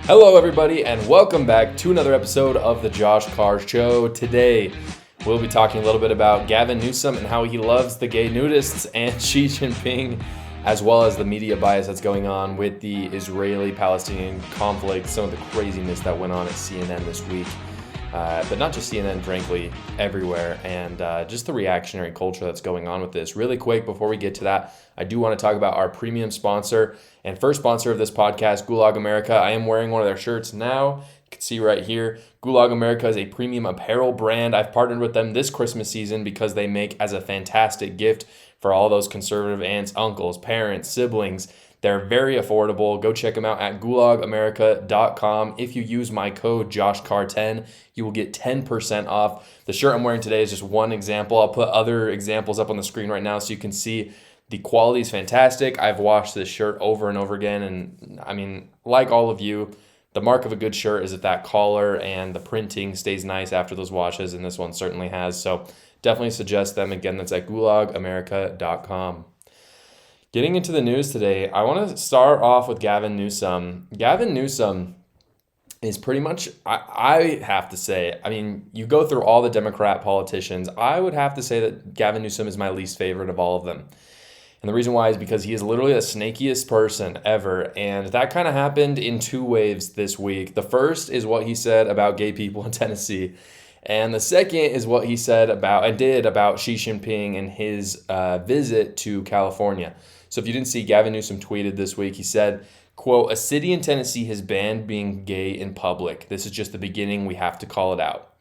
Hello, everybody, and welcome back to another episode of the Josh Carr Show. Today, we'll be talking a little bit about Gavin Newsom and how he loves the gay nudists and Xi Jinping, as well as the media bias that's going on with the Israeli-Palestinian conflict, some of the craziness that went on at CNN this week. But not just CNN, frankly, everywhere, and just the reactionary culture that's going on with this. Really quick, before we get to that, I do want to talk about our premium sponsor and first sponsor of this podcast, Gulag America. I am wearing one of their shirts now. You can see right here. Gulag America is a premium apparel brand. I've partnered with them this Christmas season because they make as a fantastic gift for all those conservative aunts, uncles, parents, siblings. They're very affordable. Go check them out at gulagamerica.com. If you use my code JoshCar10, you will get 10% off. The shirt I'm wearing today is just one example. I'll put other examples up on the screen right now so you can see the quality is fantastic. I've washed this shirt over and over again, and I mean, like all of you, the mark of a good shirt is that collar and the printing stays nice after those washes, and this one certainly has. So definitely suggest them. Again, that's at gulagamerica.com. Getting into the news today, I want to start off with Gavin Newsom. Gavin Newsom is pretty much, I have to say, I mean, you go through all the Democrat politicians, I would have to say that Gavin Newsom is my least favorite of all of them. And the reason why is because he is literally the snakiest person ever. And that kind of happened in two waves this week. The first is what he said about gay people in Tennessee. And the second is what he said about and did about Xi Jinping and his visit to California. So if you didn't see, Gavin Newsom tweeted this week, he said, quote, "A city in Tennessee has banned being gay in public. This is just the beginning. We have to call it out."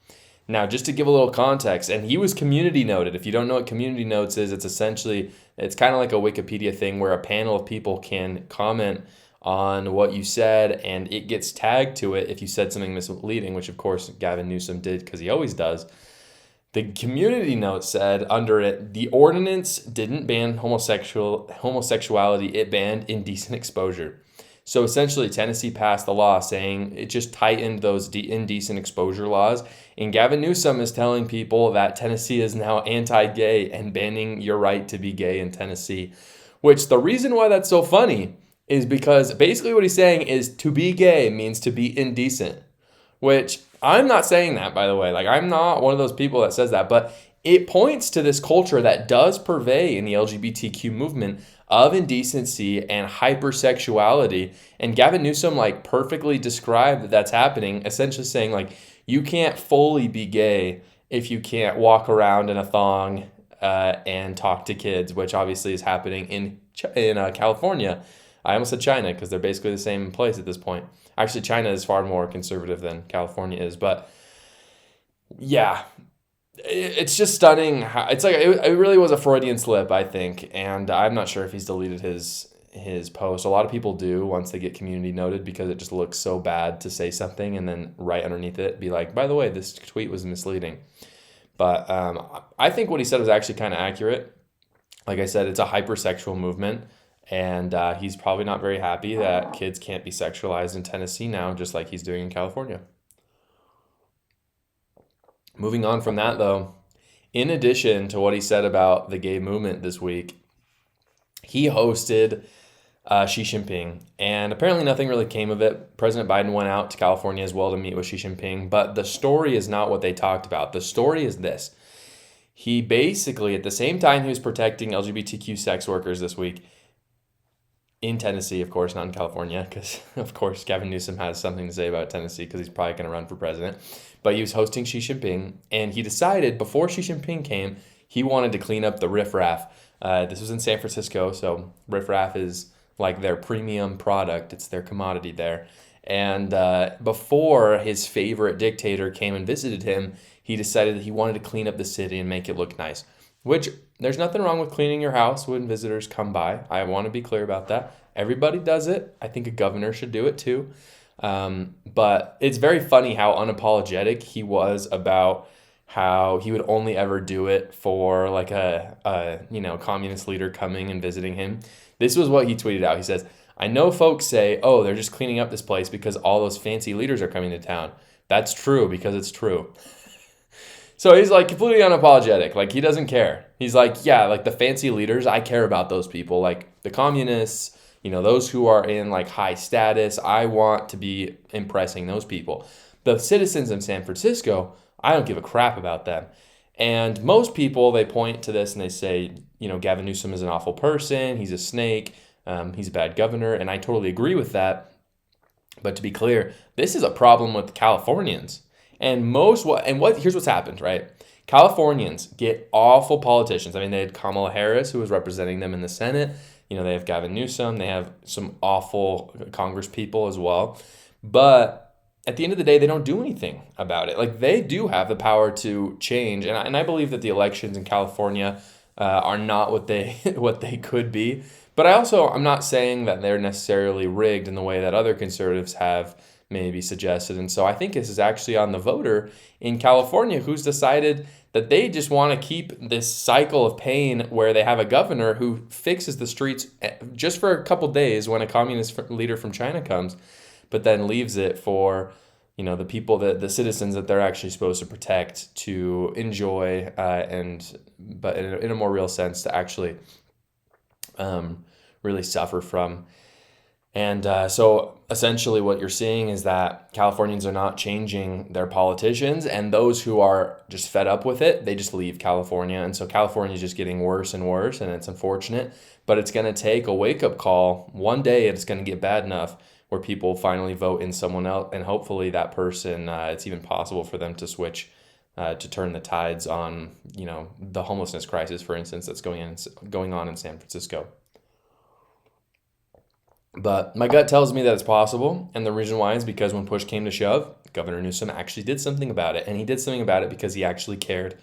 Now, just to give a little context, and he was community noted. If you don't know what community notes is, it's essentially, it's kind of like a Wikipedia thing where a panel of people can comment on what you said, and it gets tagged to it if you said something misleading, which of course Gavin Newsom did because he always does. The community note said under it, the ordinance didn't ban homosexuality, it banned indecent exposure. So essentially, Tennessee passed the law saying it just tightened those indecent exposure laws. And Gavin Newsom is telling people that Tennessee is now anti-gay and banning your right to be gay in Tennessee. Which the reason why that's so funny is because basically what he's saying is to be gay means to be indecent. Which I'm not saying that, by the way. Like, I'm not one of those people that says that. But it points to this culture that does pervade in the LGBTQ movement of indecency and hypersexuality. And Gavin Newsom perfectly described that that's happening, essentially saying you can't fully be gay if you can't walk around in a thong and talk to kids, which obviously is happening in California. I almost said China because they're basically the same place at this point. Actually, China is far more conservative than California is, but yeah. It's just stunning. It really was a Freudian slip, I think, and I'm not sure if he's deleted his post. A lot of people do once they get community noted because it just looks so bad to say something and then right underneath it be like, by the way, this tweet was misleading. But I think what he said was actually kind of accurate. Like I said, it's a hypersexual movement, and he's probably not very happy that kids can't be sexualized in Tennessee now, just like he's doing in California. Moving on from that, though, in addition to what he said about the gay movement this week, he hosted Xi Jinping, and apparently nothing really came of it. President Biden went out to California as well to meet with Xi Jinping, but the story is not what they talked about. The story is this. He basically, at the same time he was protecting LGBTQ sex workers this week, in Tennessee, of course, not in California, because, of course, Gavin Newsom has something to say about Tennessee because he's probably going to run for president. But he was hosting Xi Jinping, and he decided before Xi Jinping came, he wanted to clean up the riffraff. This was in San Francisco, so riffraff is like their premium product. It's their commodity there. And before his favorite dictator came and visited him, he decided that he wanted to clean up the city and make it look nice. Which, there's nothing wrong with cleaning your house when visitors come by. I want to be clear about that. Everybody does it. I think a governor should do it too. But it's very funny how unapologetic he was about how he would only ever do it for a communist leader coming and visiting him. This was what he tweeted out. He says, "I know folks say, oh, they're just cleaning up this place because all those fancy leaders are coming to town. That's true because it's true." So he's completely unapologetic. He doesn't care. He's the fancy leaders, I care about those people. The communists, those who are in like high status. I want to be impressing those people. The citizens in San Francisco, I don't give a crap about them. And most people, they point to this and they say, Gavin Newsom is an awful person. He's a snake. He's a bad governor. And I totally agree with that. But to be clear, this is a problem with Californians. And here's what's happened, right? Californians get awful politicians. I mean, they had Kamala Harris, who was representing them in the Senate. They have Gavin Newsom. They have some awful Congress people as well. But at the end of the day, they don't do anything about it. Like, they do have the power to change. And I believe that the elections in California are not what they could be. But I'm not saying that they're necessarily rigged in the way that other conservatives have maybe suggested. And so I think this is actually on the voter in California who's decided that they just want to keep this cycle of pain where they have a governor who fixes the streets just for a couple days when a communist leader from China comes, but then leaves it for the people, the citizens that they're actually supposed to protect, to enjoy, but in a more real sense, to actually really suffer from. And so essentially what you're seeing is that Californians are not changing their politicians, and those who are just fed up with it, they just leave California. And so California is just getting worse and worse, and it's unfortunate, but it's going to take a wake-up call. One day it's going to get bad enough where people finally vote in someone else, and hopefully that person, it's even possible for them to switch, to turn the tides on, the homelessness crisis, for instance, that's going on in San Francisco. But my gut tells me that it's possible, and the reason why is because when push came to shove, Governor Newsom actually did something about it, and he did something about it because he actually cared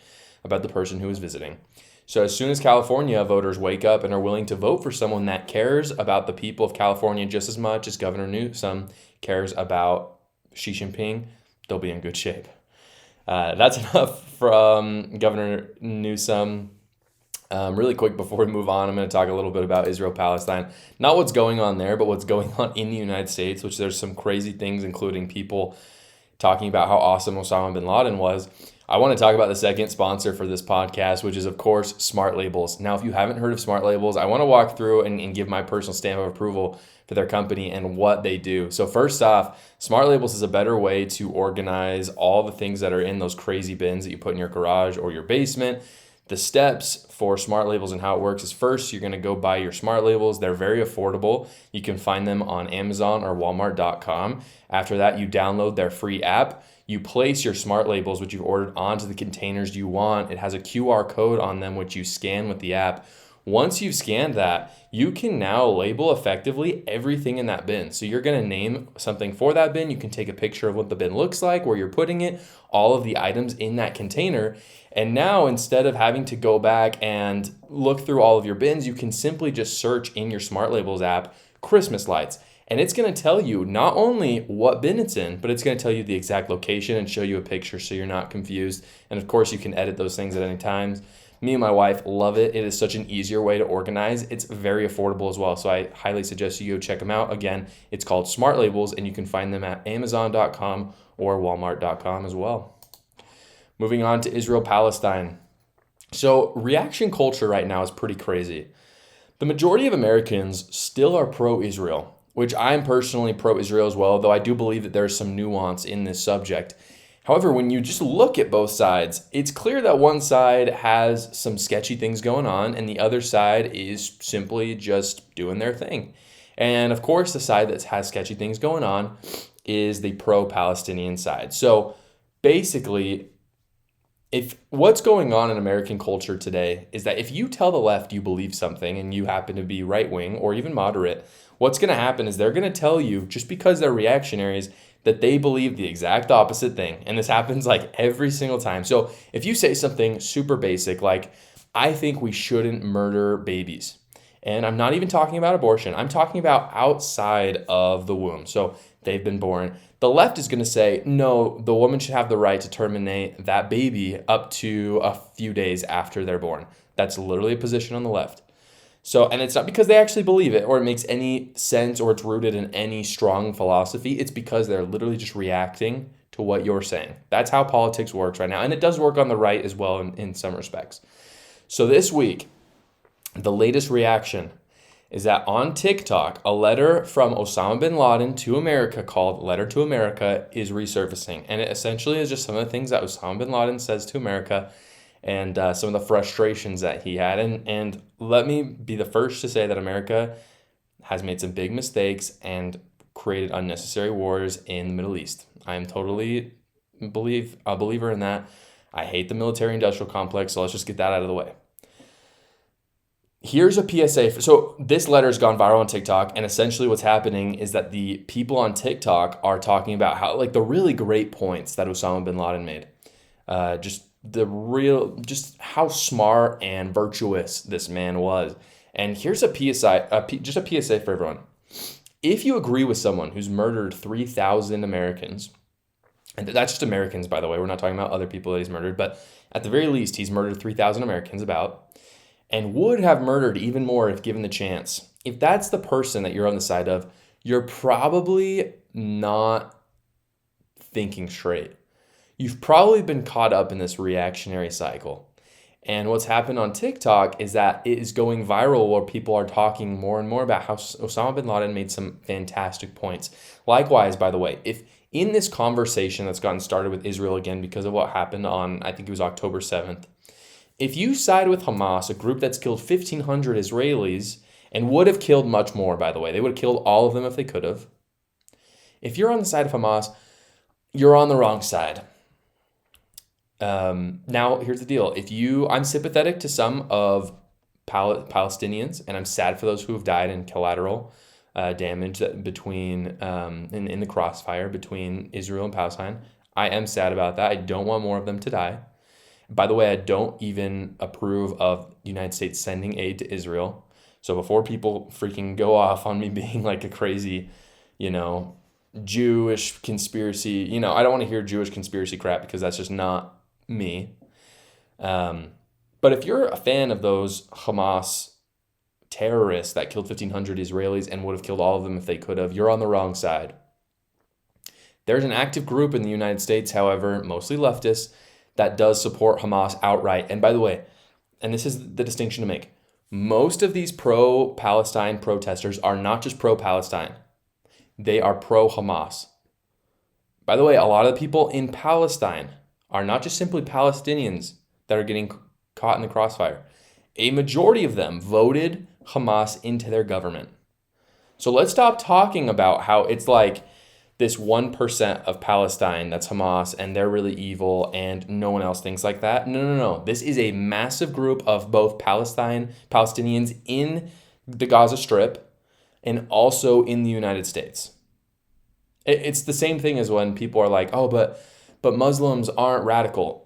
about the person who was visiting. So as soon as California voters wake up and are willing to vote for someone that cares about the people of California just as much as Governor Newsom cares about Xi Jinping, they'll be in good shape. That's enough from Governor Newsom. Really quick before we move on, I'm going to talk a little bit about Israel-Palestine. Not what's going on there, but what's going on in the United States, which there's some crazy things, including people talking about how awesome Osama bin Laden was. I want to talk about the second sponsor for this podcast, which is, of course, Smart Labels. Now, if you haven't heard of Smart Labels, I want to walk through and give my personal stamp of approval for their company and what they do. So first off, Smart Labels is a better way to organize all the things that are in those crazy bins that you put in your garage or your basement. The steps for Smart Labels and how it works is, first, you're going to go buy your Smart Labels. They're very affordable. You can find them on Amazon or Walmart.com. After that, you download their free app. You place your Smart Labels, which you've ordered, onto the containers you want. It has a QR code on them, which you scan with the app. Once you've scanned that, you can now label effectively everything in that bin. So you're going to name something for that bin. You can take a picture of what the bin looks like, where you're putting it, all of the items in that container. And now, instead of having to go back and look through all of your bins, you can simply just search in your Smart Labels app, Christmas lights. And it's going to tell you not only what bin it's in, but it's going to tell you the exact location and show you a picture so you're not confused. And of course, you can edit those things at any time. Me and my wife love it. It is such an easier way to organize. It's very affordable as well. So I highly suggest you go check them out. Again, it's called Smart Labels, and you can find them at Amazon.com or Walmart.com as well. Moving on to Israel-Palestine. So reaction culture right now is pretty crazy. The majority of Americans still are pro-Israel, which I'm personally pro-Israel as well, though I do believe that there's some nuance in this subject. However, when you just look at both sides, it's clear that one side has some sketchy things going on and the other side is simply just doing their thing. And of course, the side that has sketchy things going on is the pro-Palestinian side. So basically, if what's going on in American culture today is that if you tell the left you believe something and you happen to be right-wing or even moderate, what's going to happen is they're going to tell you, just because they're reactionaries, that they believe the exact opposite thing. And this happens like every single time. So if you say something super basic, like, I think we shouldn't murder babies. And I'm not even talking about abortion. I'm talking about outside of the womb. So they've been born. The left is going to say, no, the woman should have the right to terminate that baby up to a few days after they're born. That's literally a position on the left. So, and it's not because they actually believe it or it makes any sense or it's rooted in any strong philosophy. It's because they're literally just reacting to what you're saying. That's how politics works right now. And it does work on the right as well in some respects. So this week, the latest reaction is that on TikTok, a letter from Osama bin Laden to America called Letter to America is resurfacing. And it essentially is just some of the things that Osama bin Laden says to America and some of the frustrations that he had. And let me be the first to say that America has made some big mistakes and created unnecessary wars in the Middle East. I am totally a believer in that. I hate the military-industrial complex, so let's just get that out of the way. Here's a PSA. So this letter has gone viral on TikTok, and essentially what's happening is that the people on TikTok are talking about how, like, the really great points that Osama bin Laden made. Just how smart and virtuous this man was. And here's a PSA, just a PSA for everyone. If you agree with someone who's murdered 3,000 Americans, and that's just Americans, by the way, we're not talking about other people that he's murdered, but at the very least, he's murdered 3,000 Americans and would have murdered even more if given the chance. If that's the person that you're on the side of, you're probably not thinking straight. You've probably been caught up in this reactionary cycle. And what's happened on TikTok is that it is going viral where people are talking more and more about how Osama bin Laden made some fantastic points. Likewise, by the way, if in this conversation that's gotten started with Israel again because of what happened on, I think it was October 7th, if you side with Hamas, a group that's killed 1,500 Israelis and would have killed much more, by the way, they would have killed all of them if they could have. If you're on the side of Hamas, you're on the wrong side. Now, here's the deal. I'm sympathetic to some of Palestinians, and I'm sad for those who have died in collateral damage between in the crossfire between Israel and Palestine. I am sad about that. I don't want more of them to die. By the way, I don't even approve of the United States sending aid to Israel. So before people freaking go off on me being like a crazy, Jewish conspiracy, I don't want to hear Jewish conspiracy crap because that's just not me. But if you're a fan of those Hamas terrorists that killed 1,500 Israelis and would have killed all of them if they could have, you're on the wrong side. There's an active group in the United States, however, mostly leftists, that does support Hamas outright. And by the way, and this is the distinction to make, most of these pro-Palestine protesters are not just pro-Palestine. They are pro-Hamas. By the way, a lot of the people in Palestine are not just simply Palestinians that are getting caught in the crossfire. A majority of them voted Hamas into their government. So let's stop talking about how it's like this 1% of Palestine that's Hamas and they're really evil and no one else thinks like that. No. This is a massive group of both Palestinians in the Gaza Strip and also in the United States. It's the same thing as when people are like, oh, but Muslims aren't radical.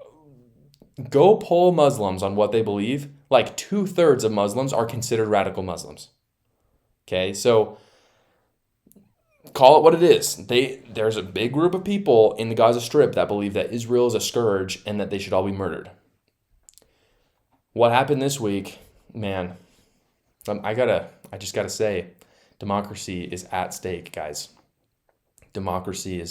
Go poll Muslims on what they believe. Like 2/3 of Muslims are considered radical Muslims. Okay, so call it what it is. There's a big group of people in the Gaza Strip that believe that Israel is a scourge and that they should all be murdered. What happened this week, man, I just gotta say, democracy is at stake, guys. Democracy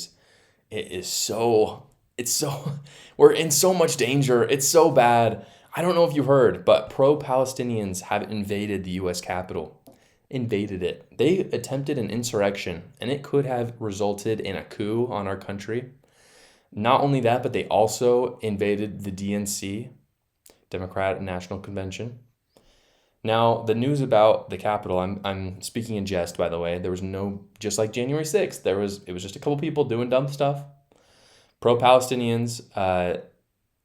we're in so much danger. It's so bad. I don't know if you heard, but pro-Palestinians have invaded the U.S. Capitol. Invaded it. They attempted an insurrection, and it could have resulted in a coup on our country. Not only that, but they also invaded the DNC, Democratic National Convention. Now, the news about the Capitol, I'm speaking in jest, by the way. There was just like January 6th, it was just a couple people doing dumb stuff. Pro-Palestinians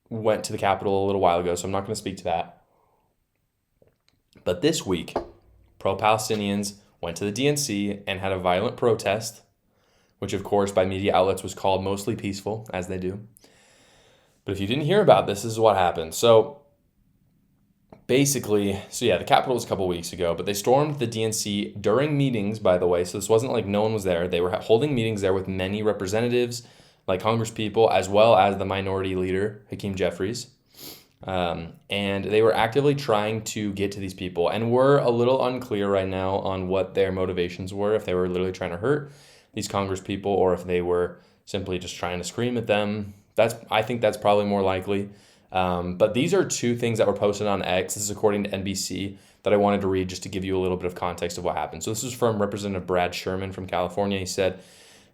went to the Capitol a little while ago, so I'm not going to speak to that. But this week, pro-Palestinians went to the DNC and had a violent protest, which of course by media outlets was called mostly peaceful, as they do. But if you didn't hear about this is what happened. So the Capitol was a couple weeks ago, but they stormed the DNC during meetings, by the way. So this wasn't like no one was there. They were holding meetings there with many representatives, like congresspeople, as well as the minority leader, Hakeem Jeffries. And they were actively trying to get to these people. And we're a little unclear right now on what their motivations were, if they were literally trying to hurt these congresspeople or if they were simply just trying to scream at them. I think that's probably more likely. But these are two things that were posted on X. This is according to NBC that I wanted to read just to give you a little bit of context of what happened. So this is from Representative Brad Sherman from California. He said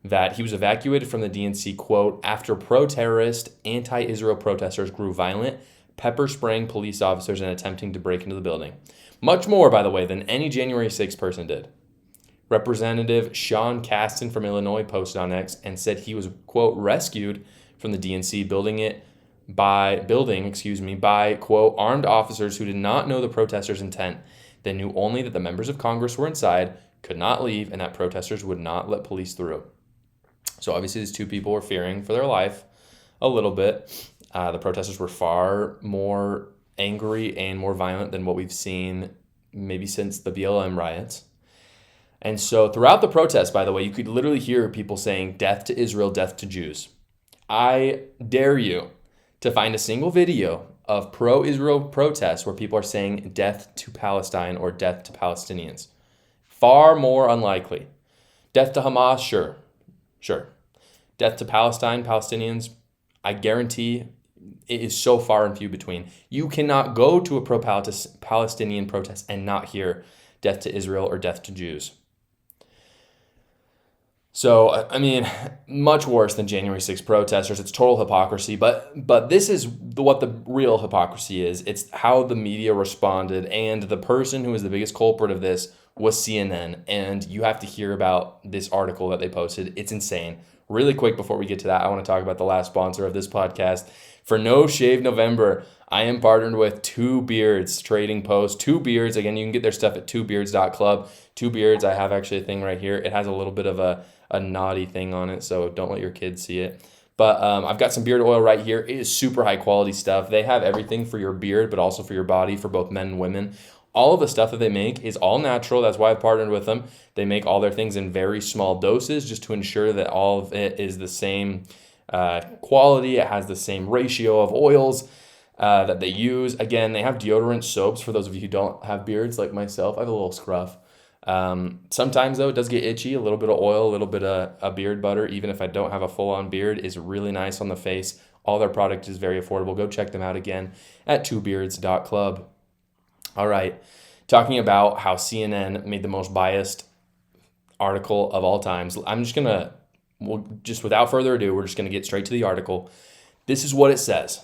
that he was evacuated from the DNC, quote, after pro-terrorist, anti-Israel protesters grew violent, pepper spraying police officers and attempting to break into the building. Much more, by the way, than any January 6th person did. Representative Sean Casten from Illinois posted on X and said he was, quote, rescued from the DNC building, quote, armed officers who did not know the protesters' intent. They knew only that the members of Congress were inside, could not leave, and that protesters would not let police through. So obviously these two people were fearing for their life a little bit. The protesters were far more angry and more violent than what we've seen maybe since the BLM riots. And so throughout the protest, by the way, you could literally hear people saying, death to Israel, death to Jews. I dare you to find a single video of pro-Israel protests where people are saying death to Palestine or death to Palestinians. Far more unlikely. Death to Hamas, sure. Death to Palestine, Palestinians, I guarantee it is so far and few between. You cannot go to a pro-Palestinian protest and not hear death to Israel or death to Jews. So, I mean, much worse than January 6th protesters. It's total hypocrisy. But this is what the real hypocrisy is. It's how the media responded. And the person who is the biggest culprit of this was CNN. And you have to hear about this article that they posted. It's insane. Really quick before we get to that, I want to talk about the last sponsor of this podcast. For No Shave November, I am partnered with Two Beards Trading Post. Two Beards, again, you can get their stuff at twobeards.club. Two Beards, I have actually a thing right here. It has a little bit of a naughty thing on it, so don't let your kids see it. But I've got some beard oil right here. It is super high quality stuff. They have everything for your beard, but also for your body, for both men and women. All of the stuff that they make is all natural. That's why I've partnered with them. They make all their things in very small doses just to ensure that all of it is the same quality. It has the same ratio of oils that they use. Again, they have deodorant soaps for those of you who don't have beards like myself. I have a little scruff. Sometimes, though, it does get itchy. A little bit of oil, a little bit of a beard butter, even if I don't have a full-on beard, is really nice on the face. All their product is very affordable. Go check them out again at twobeards.club. All right, talking about how CNN made the most biased article of all times. I'm just going to, without further ado, we're just going to get straight to the article. This is what it says.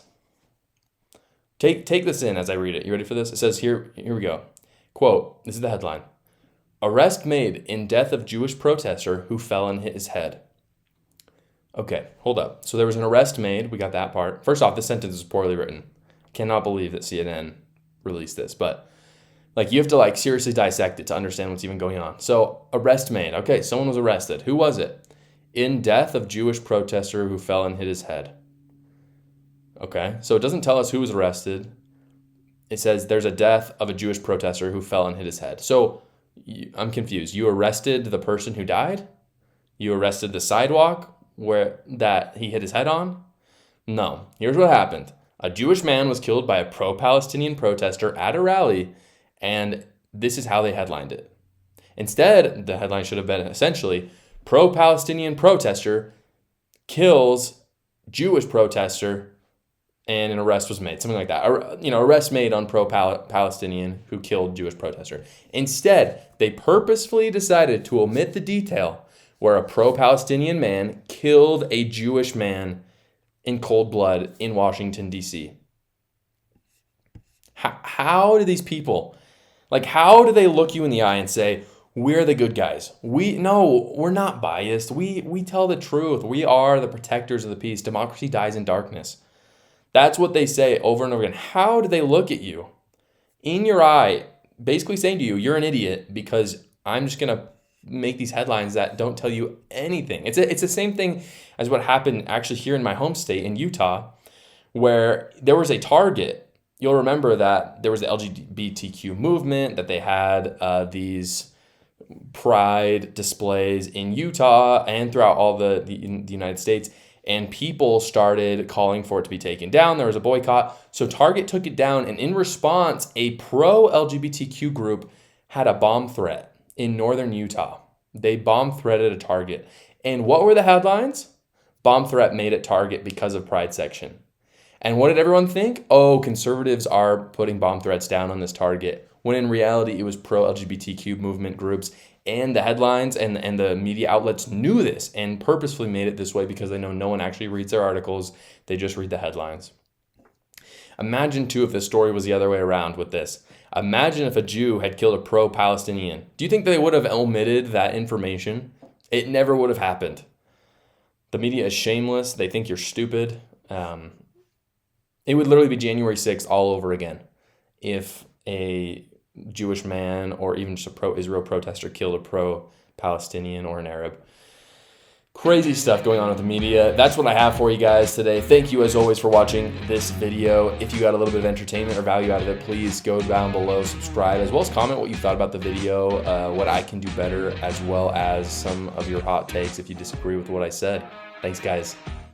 Take this in as I read it. You ready for this? It says here we go. Quote, this is the headline. Arrest made in death of Jewish protester who fell and hit his head. Okay, hold up. So there was an arrest made. We got that part. First off, this sentence is poorly written. Cannot believe that CNN released this, but you have to seriously dissect it to understand what's even going on. So arrest made. Okay, someone was arrested. Who was it? In death of Jewish protester who fell and hit his head. Okay, so it doesn't tell us who was arrested. It says there's a death of a Jewish protester who fell and hit his head. So I'm confused. You arrested the person who died? You arrested the sidewalk that he hit his head on? No. Here's what happened. A Jewish man was killed by a pro-Palestinian protester at a rally, and this is how they headlined it. Instead, the headline should have been essentially, pro-Palestinian protester kills Jewish protester, and an arrest was made. Something like that. Arrest made on pro-Palestinian who killed Jewish protester. Instead, they purposefully decided to omit the detail where a pro-Palestinian man killed a Jewish man in cold blood in Washington, D.C. How do these people, how do they look you in the eye and say, we're the good guys? We're not biased. We tell the truth. We are the protectors of the peace. Democracy dies in darkness. That's what they say over and over again. How do they look at you in your eye, basically saying to you, you're an idiot because I'm just going to make these headlines that don't tell you anything. It's the same thing as what happened actually here in my home state in Utah, where there was a Target. You'll remember that there was the LGBTQ movement, that they had these pride displays in Utah and throughout all the United States. And people started calling for it to be taken down. There was a boycott. So Target took it down. And in response, a pro-LGBTQ group had a bomb threat in northern Utah. They bomb threated a Target. And what were the headlines? Bomb threat made at Target because of Pride section. And what did everyone think? Oh, conservatives are putting bomb threats down on this target, when in reality it was pro-LGBTQ movement groups, and the headlines and the media outlets knew this and purposefully made it this way because they know no one actually reads their articles. They just read the headlines. Imagine, too, if the story was the other way around with this. Imagine if a Jew had killed a pro-Palestinian. Do you think they would have omitted that information? It never would have happened. The media is shameless. They think you're stupid. It would literally be January 6th all over again if a Jewish man or even just a pro-Israel protester killed a pro-Palestinian or an Arab. Crazy stuff going on with the media. That's what I have for you guys today. Thank you as always for watching this video. If you got a little bit of entertainment or value out of it, please go down below, subscribe, as well as comment what you thought about the video, what I can do better, as well as some of your hot takes if you disagree with what I said. Thanks, guys.